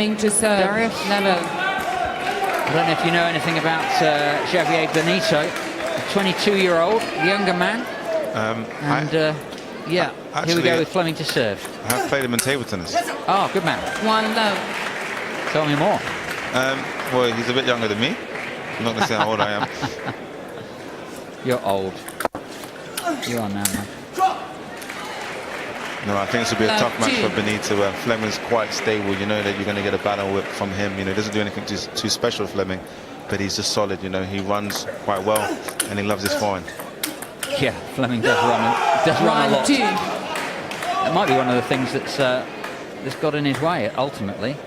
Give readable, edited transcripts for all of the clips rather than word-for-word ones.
Fleming to serve. Darius? Level. I don't know if you know anything about Javier Benito, a 22-year-old, younger man. Yeah, here we go with Fleming to serve. I have played him in table tennis. Oh, good man. 1-love. Tell me more. Well, he's a bit younger than me. I'm not going to say how old I am. You're old. You are now, man. No, I think this will be a tough match for Benito. Fleming's quite stable. You know that you're going to get a battle whip from him. You know, he doesn't do anything too special, Fleming, but he's just solid. You know, he runs quite well, and he loves his forehand. Yeah, Fleming does run a lot. 1-2. It might be one of the things that's got in his way ultimately,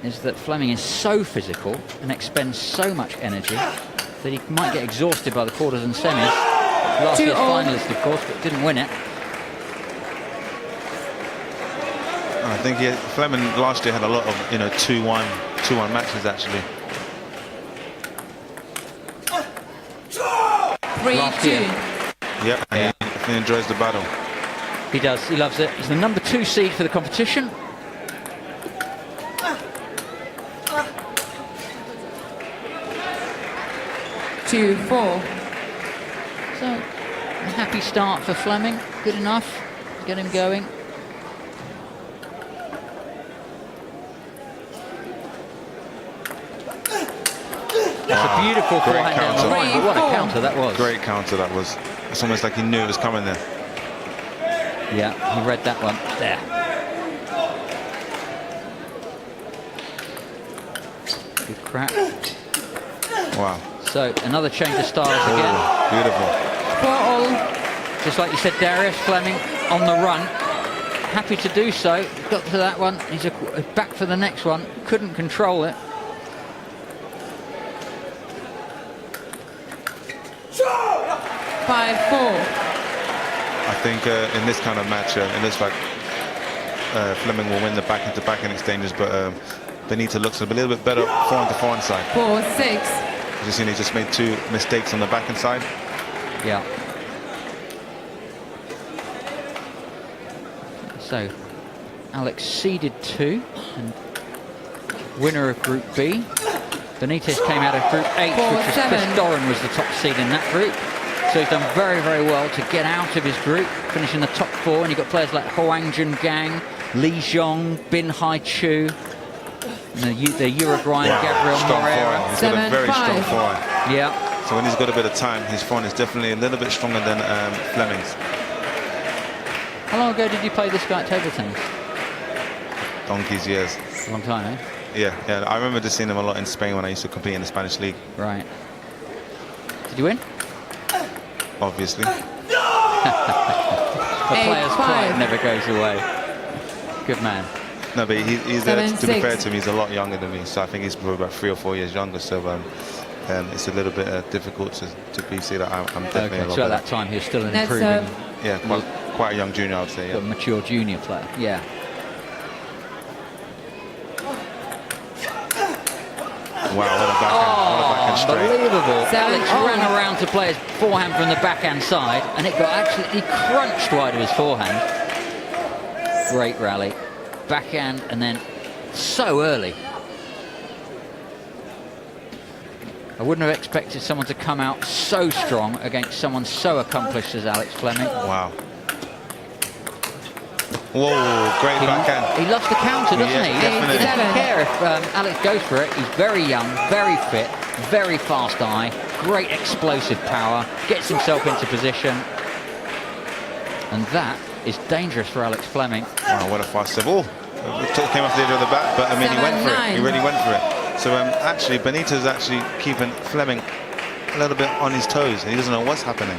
is that Fleming is so physical and expends so much energy that he might get exhausted by the quarters and semis. Last year's finalist, of course, but didn't win it. I think Fleming last year had a lot of 2-1 matches actually. 3-2. Yeah, he enjoys the battle. He does. He loves it. He's the number 2 seed for the competition. Two, 4. So, a happy start for Fleming. Good enough to get him going. That's a beautiful forehand down the line. But what a counter that was. Great counter that was. It's almost like he knew it was coming there. Yeah, he read that one. There. Good crack. Wow. So, another change of styles again. Beautiful. 4-all. Just like you said, Darius, Fleming on the run. Happy to do so. Got to that one. He's back for the next one. Couldn't control it. Five, 4. I think in this kind of match, it looks like Fleming will win the backhand-to-backhand exchanges, but Benito looks a little bit better forehand-to-forehand side. 4-6. As you see, he just made 2 mistakes on the backhand side. Yeah. So, Alex seeded 2 and winner of Group B. Benitez came out of Group H, which was Chris Doran was the top seed in that group. So he's done very, very well to get out of his group, finishing the top 4. And you've got players like Hoang Jun Gang, Li Zhong, Bin Hai Chu, the Uruguayan Gabriel Moreira. He's got a very strong forehand. Yeah. So when he's got a bit of time, his forehand is definitely a little bit stronger than Fleming's. How long ago did you play this guy at table tennis? Donkey's years. A long time, eh? Yeah. I remember just seeing him a lot in Spain when I used to compete in the Spanish league. Right. Did you win? Obviously. The player's pride never goes away. Good man. No, but he's to be fair to him, he's a lot younger than me. So I think he's probably about 3 or 4 years younger. So it's a little bit difficult to be seen that I'm definitely a lot so better. at that time he was still an improving. Yeah, quite a young junior, I would say. Yeah. A mature junior player. Yeah. Wow, what a backhand straight. Unbelievable. Alex ran around to play his forehand from the backhand side, and it got he crunched wide of his forehand. Great rally. Backhand, and then so early. I wouldn't have expected someone to come out so strong against someone so accomplished as Alex Fleming. Wow. Whoa, great backhand. He loves the counter, doesn't he? Definitely. He doesn't care if Alex goes for it. He's very young, very fit, very fast eye, great explosive power, gets himself into position. And that is dangerous for Alex Fleming. Wow, what a fast serve. Oh, it came off the edge of the bat, but I mean, he went for it. He really went for it. So actually, Benito's actually keeping Fleming a little bit on his toes, and he doesn't know what's happening.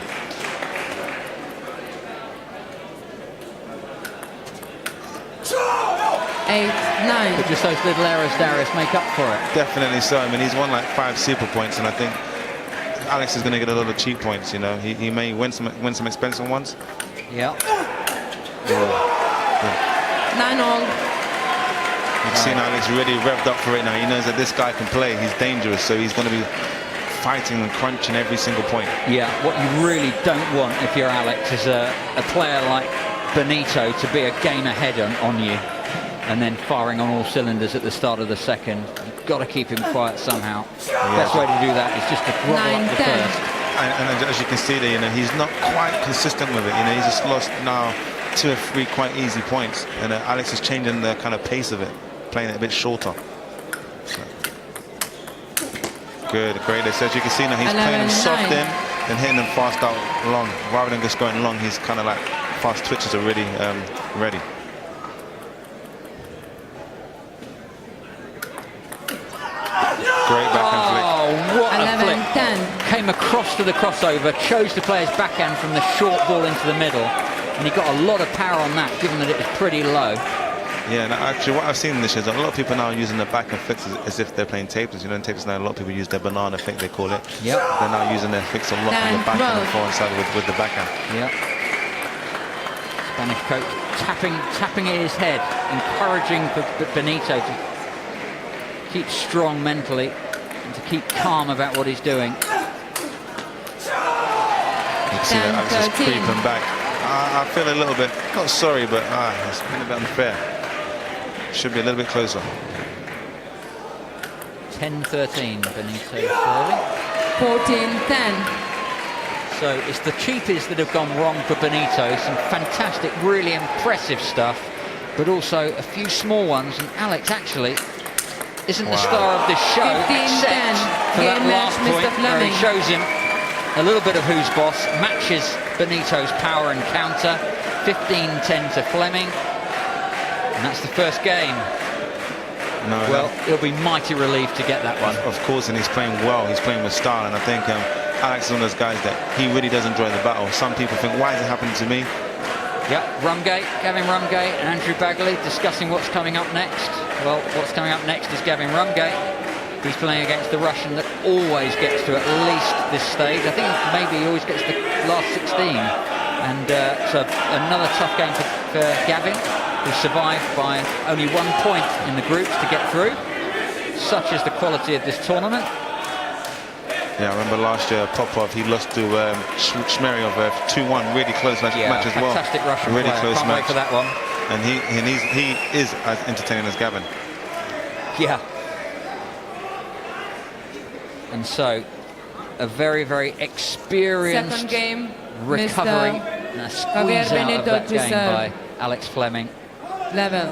Eight, 9. But just those little errors, Darius, make up for it. Definitely so. I mean, he's won like 5 super points, and I think Alex is going to get a lot of cheap points. You know, he may win some expensive ones. Yeah. 9-all. You've seen Alex really revved up for it now. He knows that this guy can play. He's dangerous, so he's going to be fighting and crunching every single point. Yeah, what you really don't want if you're Alex is a player like Benito to be a game ahead on you. and then firing on all cylinders at the start of the second. You've got to keep him quiet somehow. Best way to do that is just to grovel up the first. And as you can see there, you know, he's not quite consistent with it. You know, he's just lost now 2 or 3 quite easy points, and Alex is changing the kind of pace of it, playing it a bit shorter. So. Good, great. As you can see now, he's playing them soft in and hitting them fast out long. Rather than just going long, he's kind of like fast twitches are really ready. Great backhand flick. Oh, what a flick. 11-10. Came across to the crossover, chose to play his backhand from the short ball into the middle, and he got a lot of power on that, given that it was pretty low. Yeah, and actually what I've seen this is a lot of people now using the backhand flicks as if they're playing tables. You know, in tables now a lot of people use their banana flick, they call it. Yep. They're now using their flicks a lot on the backhand and forehand side with the backhand. Yep. Spanish coach tapping at his head, encouraging Benito to keep strong mentally and to keep calm about what he's doing. You can see that Alex is creeping back. I feel a little bit, not sorry, but it's been a bit unfair. Should be a little bit closer. 10-13, Benito serving. 14-10. So it's the cheapies that have gone wrong for Benito. Some fantastic, really impressive stuff, but also a few small ones. And Alex actually isn't the star of this show, 15-10. except for that last point where he shows him a little bit of who's boss, matches Benito's power and counter. 15-10 to Fleming, and that's the first game. No, well, he'll be mighty relieved to get that one. Of course, and he's playing well. He's playing with style, and I think Alex is one of those guys that he really does enjoy the battle. Some people think, why is it happening to me? Yep, Gavin Rumgate and Andrew Bagley discussing what's coming up next. Well, what's coming up next is Gavin Rumgate. He's playing against the Russian that always gets to at least this stage. I think maybe he always gets to the last 16. And so another tough game for Gavin, who survived by only 1 point in the groups to get through. Such is the quality of this tournament. Yeah, I remember last year Popov, he lost to Shmeryov 2-1, really close match as well. Fantastic Russian really player. close Can't match wait for that one. And he is as entertaining as Gavin. Yeah. And so a very, very experienced Second game, recovery and a squeeze out of that game by Alex Fleming. Level.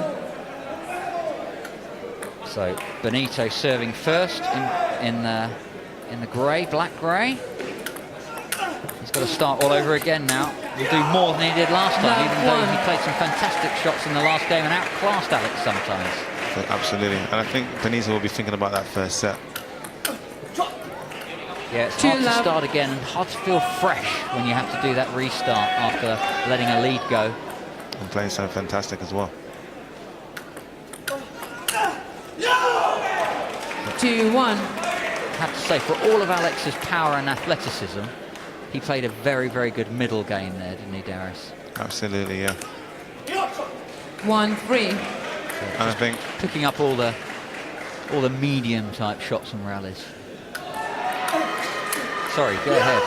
So Benito serving first in the black grey. He's got to start all over again now. He'll do more than he did last time, even though he played some fantastic shots in the last game and outclassed Alex sometimes. So, absolutely, and I think Benito will be thinking about that first set. Yeah, it's hard to start again and hard to feel fresh when you have to do that restart after letting a lead go. And playing so fantastic as well. 2-1. I have to say, for all of Alex's power and athleticism, he played a very, very good middle game there, didn't he, Darius? Absolutely, yeah. 1-3. And I think picking up all the medium type shots and rallies. Sorry, go ahead.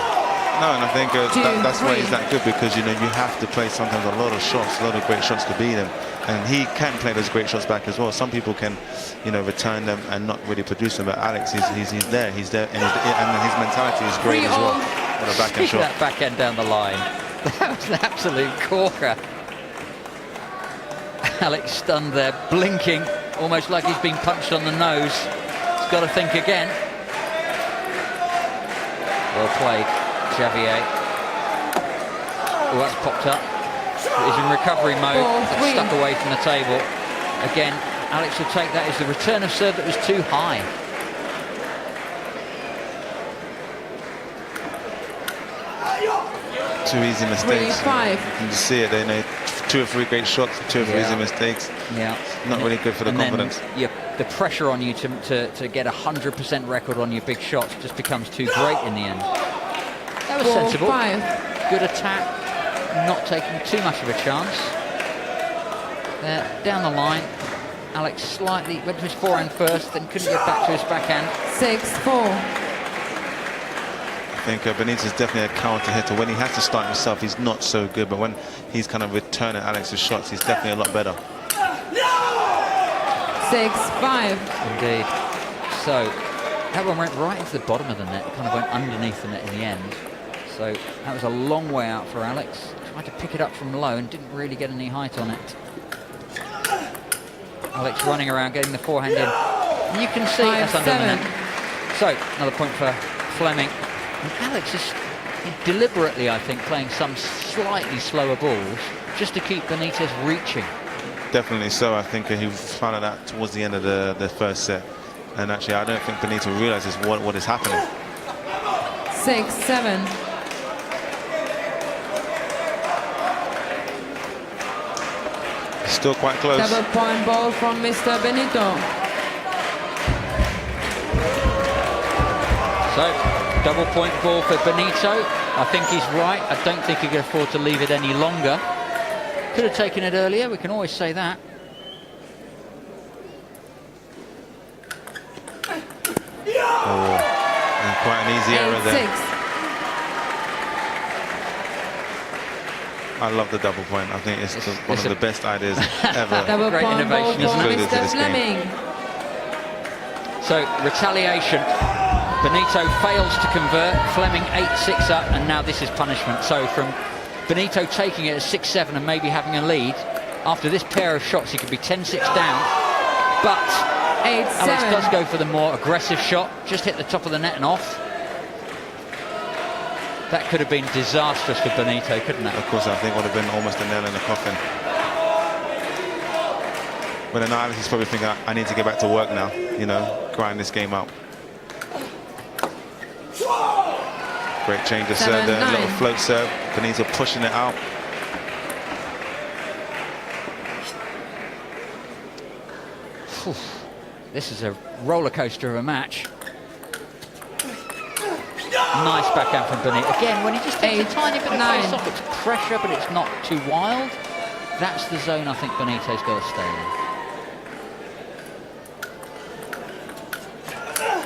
No, and I think that's why he's that good, because you know you have to play sometimes a lot of shots, a lot of great shots to beat him, and he can play those great shots back as well. Some people can, you know, return them and not really produce them, but Alex, he's there, and his mentality is great as well. What a backhand shot! That backhand down the line, that was an absolute corker. Alex stunned there, blinking, almost like he's been punched on the nose. He's got to think again. Well played, Xavier. Oh, that's popped up. He's in recovery mode. That's stuck away from the table. Again, Alex will take that as the return of serve that was too high. Two easy mistakes. 3-5. You can just see it. They know 2 or 3 great shots, 2 or 3 easy mistakes. Yeah, not really good for the confidence. Then, the pressure on you to get a 100% record on your big shots just becomes too great in the end. That was sensible. 4-5. Good attack, not taking too much of a chance. There, down the line, Alex slightly went to his forehand first, then couldn't get back to his backhand. 6-4. I think Benito's definitely a counter hitter. When he has to start himself, he's not so good, but when he's kind of returning Alex's shots, he's definitely a lot better. 6-5. Indeed. So that one went right into the bottom of the net, kind of went underneath the net in the end. So that was a long way out for Alex. Tried to pick it up from low and didn't really get any height on it. Alex running around, getting the forehand in. And you can see that's under the net. So another point for Fleming. And Alex is deliberately, I think, playing some slightly slower balls just to keep Benitez reaching. Definitely so. I think he found that towards the end of the first set. And actually, I don't think Benito realizes what is happening. 6-7. Still quite close. Double point ball from Mr. Benito. So, double point ball for Benito. I think he's right. I don't think he can afford to leave it any longer. Could have taken it earlier. We can always say that. Oh, and quite an easy error there. 8-6. I love the double point. I think it's one of the best ideas ever. Double Great point ball innovation, from isn't it? Mr. Fleming. So, retaliation. Benito fails to convert. Fleming 8-6 up, and now this is punishment. So, from Benito taking it at 6-7 and maybe having a lead, after this pair of shots, he could be 10-6 down. But 8-7. Alex does go for the more aggressive shot. Just hit the top of the net and off. That could have been disastrous for Benito, couldn't it? Of course, I think would have been almost a nail in the coffin. But then Alex is probably thinking, I need to get back to work now, you know, grind this game out. Great change of serve there, a little float serve. Benito pushing it out. Whew. This is a roller coaster of a match. Nice backhand from Benito. Again, when he just takes a tiny bit of face off, it's pressure, but it's not too wild. That's the zone I think Benito's got to stay in.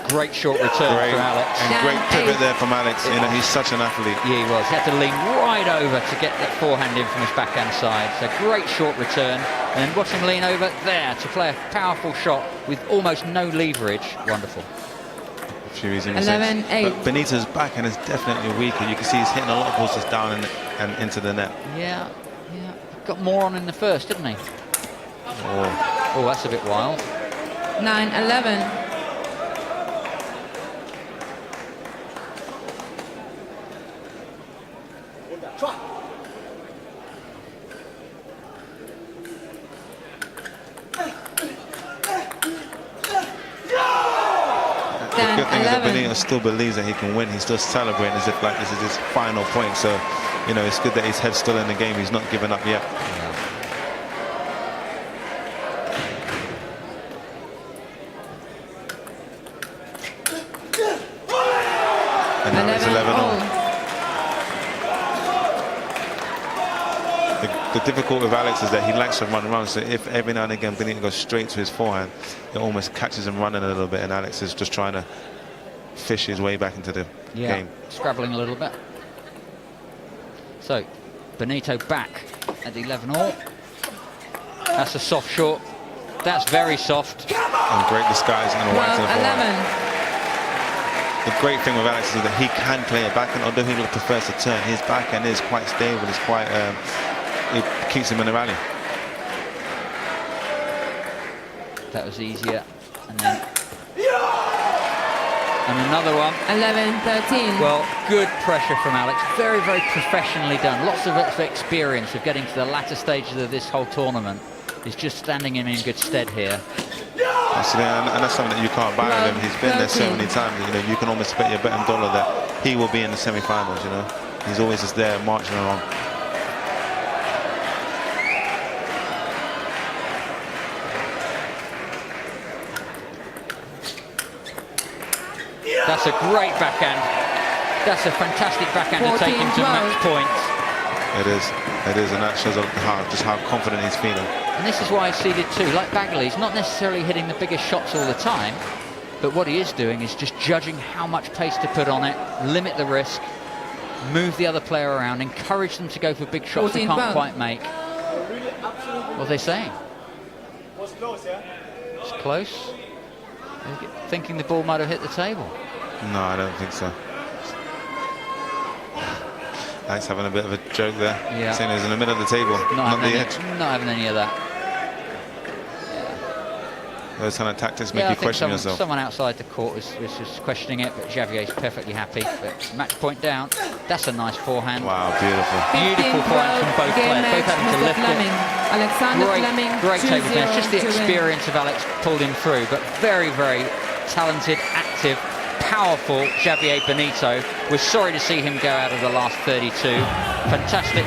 Great short return from Alex. And great pivot there from Alex. You know, he's such an athlete. Yeah, he was. He had to lean right over to get that forehand in from his backhand side. So great short return. And then watch him lean over there to play a powerful shot with almost no leverage. Wonderful. A few easy mistakes. 11-8. But Benito's backhand is definitely weaker. You can see he's hitting a lot of balls just down and into the net. Yeah. Got more on in the first, didn't he? Oh, that's a bit wild. 9-11. The good thing is that Benito still believes that he can win. He's still celebrating as if like this is his final point. So, you know, it's good that his head's still in the game. He's not given up yet. And now it's 11-all. The difficulty with Alex is that he likes to run around, so if every now and again Benito goes straight to his forehand, it almost catches him running a little bit, and Alex is just trying to fish his way back into the game. Scrabbling a little bit. So, Benito back at 11-all. That's a soft short. That's very soft. And great disguise and a white to the forehand. 11. The great thing with Alex is that he can play a backhand, although he prefers to turn. His backhand is quite stable. It's quite. It keeps him in the rally. That was easier. And then another one. 11-13. Well, good pressure from Alex. Very, very professionally done. Lots of experience of getting to the latter stages of this whole tournament. He's just standing him in good stead here. Absolutely, and that's something that you can't buy with him. He's been there so many times. You know, you can almost bet your bottom dollar that he will be in the semi-finals. You know, he's always just there marching along. That's a great backhand. That's a fantastic backhand to take him to match points. It is, and that shows just how confident he's feeling. And this is why he's seeded 2. Like Bagley, he's not necessarily hitting the biggest shots all the time, but what he is doing is just judging how much pace to put on it, limit the risk, move the other player around, encourage them to go for big shots they can't quite make. What are they saying? Was close, yeah? It's close. Thinking the ball might have hit the table. No, I don't think so. Alex having a bit of a joke there. Yeah. Saying it was in the middle of the table, not the edge. Not having any of that. Those kind of tactics make Yeah, you I think question yourself. someone outside the court was just questioning it, but Javier's perfectly happy. But match point down. That's a nice forehand. Wow, beautiful. Beautiful forehand from both players. Both having to lift Fleming. it. Alexander Fleming, Great table 2-0 tennis. Just the to win. experience of Alex pulled him through, but very, very talented, active, powerful Javier Benito. We're sorry to see him go out of the last 32. Fantastic.